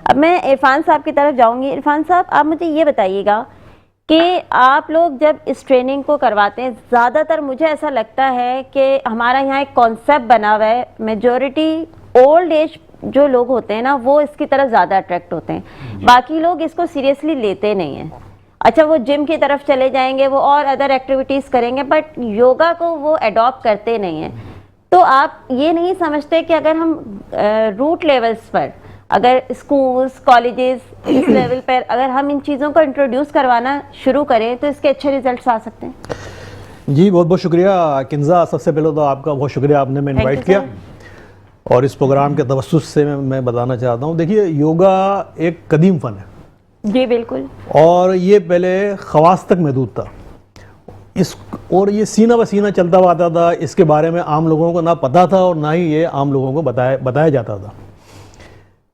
اب میں عرفان صاحب کی طرف جاؤں گی. عرفان صاحب آپ مجھے یہ بتائیے گا کہ آپ لوگ جب اس ٹریننگ کو کرواتے ہیں, زیادہ تر مجھے ایسا لگتا ہے کہ ہمارا یہاں ایک کانسیپٹ بنا ہوا ہے, میجورٹی اولڈ ایج جو لوگ ہوتے ہیں نا وہ اس کی طرف زیادہ اٹریکٹ ہوتے ہیں, باقی لوگ اس کو سیریسلی لیتے نہیں ہیں. اچھا وہ جم کی طرف چلے جائیں گے, وہ اور ادر ایکٹیویٹیز کریں گے, بٹ یوگا کو وہ اڈاپٹ کرتے نہیں ہیں. تو آپ یہ نہیں سمجھتے کہ اگر ہم روٹ لیولز پر, اگر اسکولز کالجز اس لیول پر اگر ہم ان چیزوں کو انٹروڈیوس کروانا شروع کریں تو اس کے اچھے ریزلٹس آ سکتے ہیں؟ جی بہت بہت شکریہ کنزا. سب سے پہلے تو آپ کا بہت شکریہ, آپ نے میں انوائٹ کیا اور اس پروگرام کے توسط سے میں بتانا چاہتا ہوں. دیکھیے یوگا ایک قدیم فن ہے. جی بالکل. اور یہ پہلے خواص تک محدود تھا, اور یہ سینہ بہ سینہ چلتا ہوا آتا تھا. اس کے بارے میں عام لوگوں کو نہ پتہ تھا اور نہ ہی یہ عام لوگوں کو بتایا جاتا تھا.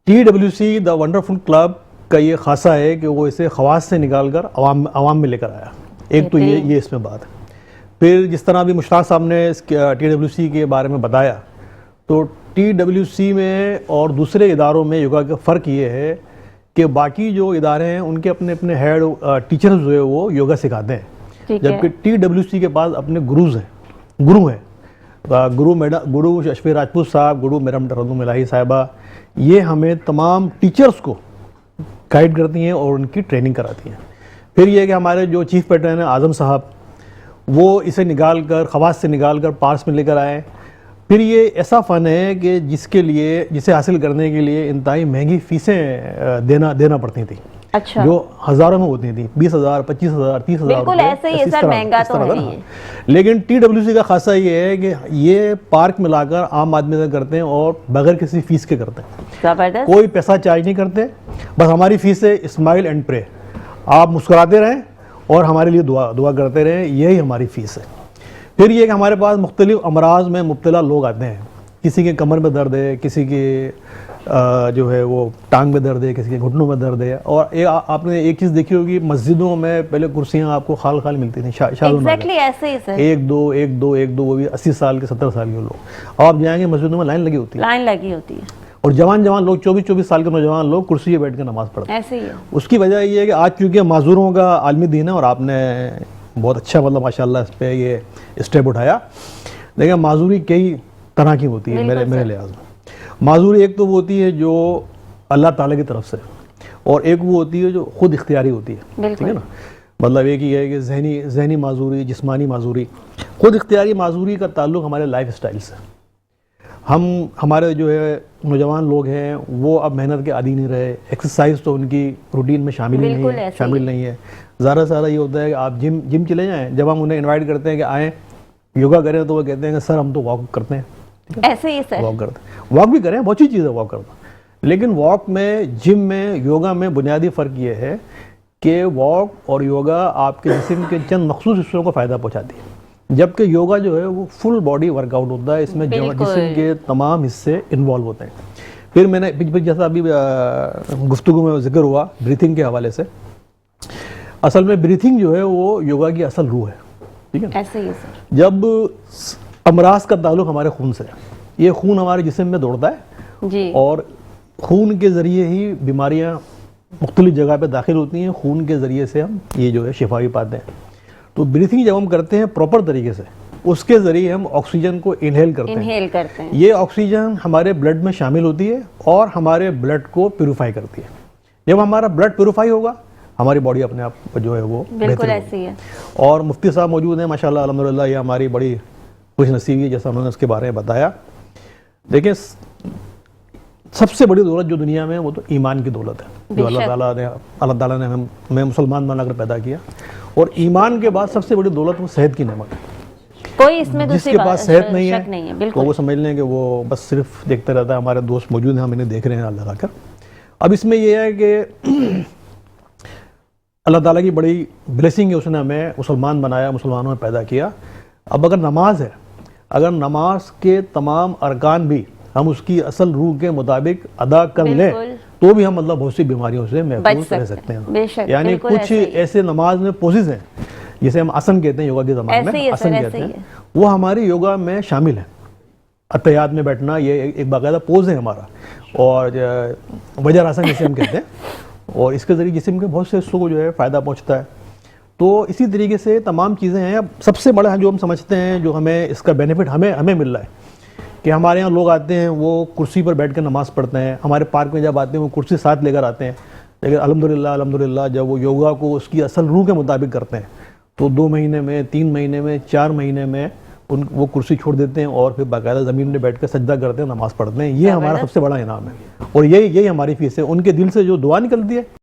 TWC دا ونڈرفل کلب کا یہ خاصہ ہے کہ وہ اسے خواص سے نکال کر عوام میں لے کر آیا. ایک تو یہ اس میں بات ہے. پھر جس طرح بھی مشتاق صاحب نے TWC کے بارے میں بتایا, تو TWC میں اور دوسرے اداروں میں یوگا کا فرق یہ ہے کہ باقی جو ادارے ہیں ان کے اپنے اپنے ہیڈ ٹیچرز جو ہے وہ یوگا سکھاتے ہیں, جبکہ TWC کے پاس اپنے گرو ہیں. گرو اشفی راجپوت صاحب, گرو میڈم ترنم الہی صاحبہ, یہ ہمیں تمام ٹیچرز کو گائیڈ کرتی ہیں اور ان کی ٹریننگ کراتی ہیں. پھر یہ کہ ہمارے جو چیف پیٹرن ہیں اعظم صاحب, وہ اسے نکال کر خواص سے نکال کر پارس میں لے کر آئے. پھر یہ ایسا فن ہے کہ جسے حاصل کرنے کے لیے انتہائی مہنگی فیسیں دینا پڑتی تھیں. اچھا. جو ہزاروں میں ہوتی تھیں, 20,000 25,000 30,000. بالکل ایسے ہی ہے سر, مہنگا تو ہے ہی. لیکن TWC کا خاصہ یہ ہے کہ یہ پارک میں لا کر عام آدمی سے کرتے ہیں اور بغیر کسی فیس کے کرتے ہیں. زبردست. کوئی پیسہ چارج نہیں کرتے, بس ہماری فیس ہے اسمائل اینڈ پرے. آپ مسکراتے رہیں اور ہمارے لیے دعا کرتے رہیں, یہی ہماری فیس ہے. پھر یہ کہ ہمارے پاس مختلف امراض میں مبتلا لوگ آتے ہیں. کسی کے کمر میں درد ہے, کسی کے جو ہے وہ ٹانگ میں درد ہے, کسی کے گھٹنوں میں درد ہے. اور آپ نے ایک چیز دیکھی ہوگی, مسجدوں میں پہلے کرسیاں آپ کو خال ملتی تھیں, ایک دو, وہ بھی 80 سال کے 70 سال کے لوگ. آپ جائیں گے مسجدوں میں لائن لگی ہوتی ہے, اور جوان لوگ 24 سال کے نوجوان لوگ کرسی پہ بیٹھ کے نماز پڑھتے ہیں. ایسے ہی ہے. اس کی وجہ یہ ہے کہ آج چونکہ معذوروں کا عالمی دین ہے, اور آپ نے بہت اچھا ماشاءاللہ اس پہ یہ اسٹیپ اٹھایا. دیکھیں معذوری کئی طرح کی ہوتی ہے میرے لحاظ میں. معذوری ایک تو وہ ہوتی ہے جو اللہ تعالیٰ کی طرف سے, اور ایک وہ ہوتی ہے جو خود اختیاری ہوتی ہے. ٹھیک ہے نا, مطلب ایک ہی ہے کہ ذہنی معذوری, جسمانی معذوری. خود اختیاری معذوری کا تعلق ہمارے لائف اسٹائل سے. ہمارے جو ہے نوجوان لوگ ہیں وہ اب محنت کے عادی نہیں رہے, ایکسرسائز تو ان کی روٹین میں شامل نہیں ہے. زیادہ یہ ہوتا ہے کہ آپ جم چلے جائیں, جب ہم انہیں انوائٹ کرتے ہیں کہ آئیں یوگا کریں تو وہ کہتے ہیں کہ سر ہم تو واک کرتے ہیں. ایسے ہی سر, واک کرتے ہیں, واک بھی کریں, بہت سی چیز ہے واک کرنا. لیکن واک میں, جم میں, یوگا میں بنیادی فرق یہ ہے کہ واک اور یوگا آپ کے جسم کے چند مخصوص حصوں کو فائدہ پہنچاتی ہے, جبکہ یوگا جو ہے وہ فل باڈی ورک آؤٹ ہوتا ہے. اس میں جسم کے تمام حصے انوالو ہوتے ہیں. پھر میں نے جیسا ابھی گفتگو میں ذکر ہوا بریتھنگ کے حوالے سے, اصل میں بریتھنگ جو ہے وہ یوگا کی اصل روح ہے. ٹھیک ہے, ایسے ہی سر. جب امراض کا تعلق ہمارے خون سے, یہ خون ہمارے جسم میں دوڑتا ہے جی, اور خون کے ذریعے ہی بیماریاں مختلف جگہ پہ داخل ہوتی ہیں. خون کے ذریعے سے ہم یہ جو ہے شفا بھی پاتے ہیں. تو بریتھنگ جب ہم کرتے ہیں پراپر طریقے سے, اس کے ذریعے ہم آکسیجن کو انہیل کرتے ہیں. یہ آکسیجن ہمارے بلڈ میں شامل ہوتی ہے اور ہمارے بلڈ کو پیوریفائی کرتی ہے. جب ہمارا بلڈ پیوریفائی ہوگا ہماری باڈی اپنے آپ جو ہے وہ بالکل ایسی ہے. اور مفتی صاحب موجود ہیں ماشاءاللہ الحمدللہ, یہ ہماری بڑی خوش نصیبی ہے جیسا انہوں نے اس کے بارے میں بتایا. دیکھیں سب سے بڑی دولت جو دنیا میں وہ تو ایمان کی دولت ہے, جو اللہ تعالیٰ نے ہمیں مسلمان بنا کر پیدا کیا. اور ایمان کے بعد سب سے بڑی دولت وہ صحت کی نعمت ہے. کوئی اس میں جس کے پاس صحت نہیں ہے تو وہ سمجھ لیں کہ وہ بس صرف دیکھتا رہتا ہے. ہمارے دوست موجود ہیں, ہم انہیں دیکھ رہے ہیں لگا کر. اب اس میں یہ ہے کہ اللہ تعالیٰ کی بڑی بلیسنگ ہے, اس نے ہمیں مسلمان بنایا, مسلمانوں میں پیدا کیا. اب اگر نماز ہے, اگر نماز کے تمام ارکان بھی ہم اس کی اصل روح کے مطابق ادا کر لیں تو بھی ہم مطلب بہت سی بیماریوں سے محفوظ رہ سکتے ہیں. یعنی کچھ ایسے نماز میں پوزز ہیں جسے ہم آسن کہتے ہیں, یوگا کے زمانے میں آسن کہتے ہیں, وہ ہماری یوگا میں شامل ہیں. اتحیات میں بیٹھنا یہ ایک باقاعدہ پوز ہے ہمارا، اور وجر آسن جسے ہم کہتے ہیں، اور اس کے ذریعے جسم کے بہت سے حصوں کو جو ہے فائدہ پہنچتا ہے۔ تو اسی طریقے سے تمام چیزیں ہیں۔ اب سب سے بڑا جو ہم سمجھتے ہیں، جو ہمیں اس کا بینیفٹ ہمیں مل رہا ہے، کہ ہمارے یہاں لوگ آتے ہیں وہ کرسی پر بیٹھ کر نماز پڑھتے ہیں، ہمارے پارک میں جب آتے ہیں وہ کرسی ساتھ لے کر آتے ہیں، لیکن الحمدللہ جب وہ یوگا کو اس کی اصل روح کے مطابق کرتے ہیں تو 2 مہینے میں، 3 مہینے میں، 4 مہینے میں وہ کرسی چھوڑ دیتے ہیں اور پھر باقاعدہ زمین میں بیٹھ کر سجدہ کرتے ہیں، نماز پڑھتے ہیں۔ یہ ہمارا سب سے بڑا انعام ہے، اور یہی ہماری فیس ہے۔ ان کے دل سے جو دعا نکلتی ہے